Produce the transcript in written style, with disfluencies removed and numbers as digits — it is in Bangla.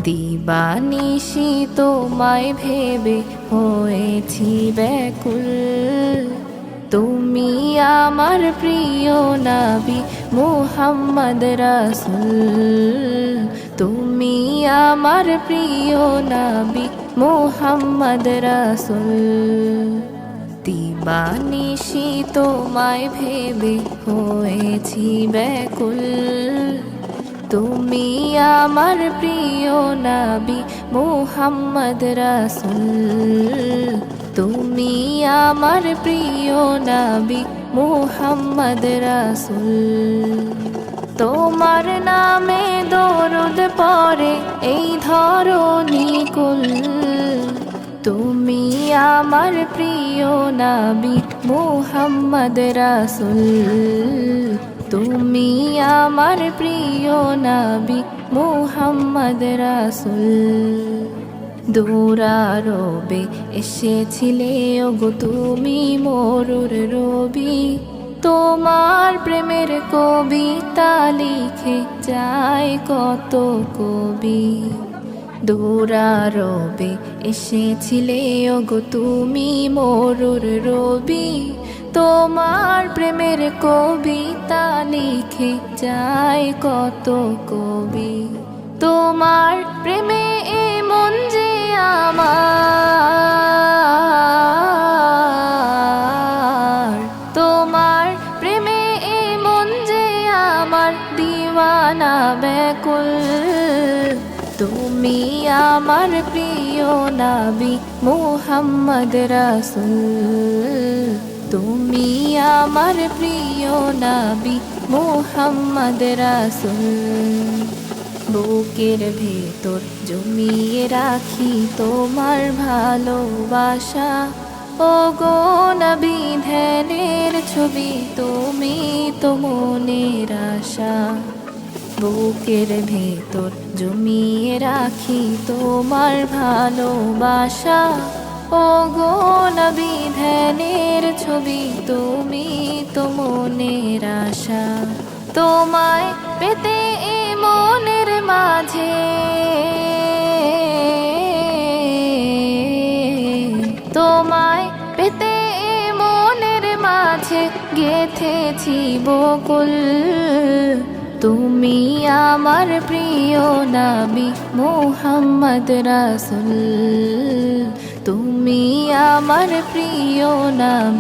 দিবানিশি তোমায় ভেবে হয়েছি ব্যাকুল। তুমি আমার প্রিয় নবী মুহাম্মদ রাসূল। তুমি আমার প্রিয় নবী মুহাম্মদ রাসূল। দিবানিশি তোমায় ভেবে হয়েছি ব্যাকুল। তুমি আমার প্রিয় নবী মুহাম্মদ রাসূল। তুমি আমার প্রিয় নবী মুহাম্মদ রাসূল। তোমার নামে দরুদ পড়ে এই ধরণী কুল। তুমি আমার প্রিয় নবী মুহাম্মদ রাসূল। তুমি আমার প্রিয় নবী মুহাম্মদ রাসূল। দূরারবে এসেছিলে ওগো তুমি মরুর রবি। তোমার প্রেমের কবিতা লিখে যায় কত কবি। দূরারবে এসেছিলে ওগো তুমি মরুর রবি। তোমার প্রেমের কবিতা লিখে যায় কত কবি। তোমার প্রেমে এমন যে আমার, তোমার প্রেমে এমন যে আমার দিওয়ানা ব্যাকুল। তুমি আমার প্রিয় নবী মুহাম্মদ রাসূল। তুমি আমার প্রিয় নবী মুহাম্মদ রাসূল। বুকের ভেতর জমিয়ে রাখি তোমার ভালোবাসা। ওগো নবী ধ্যানের ছবি তুমি তো মনের আশা। বুকের ভেতর জমিয়ে রাখি তোমার ভালোবাসা। ওগো নবী ধ্যানের ছবি তুমি তো মনের আশা। তোমায় পেতে এ মনের মাঝে, তোমায় পেতে এ মনের মাঝে গেথেছি বকুল। তুমি আমার প্রিয় নবী মুহাম্মদ রাসূল। তুমি আমার প্রিয় নবী।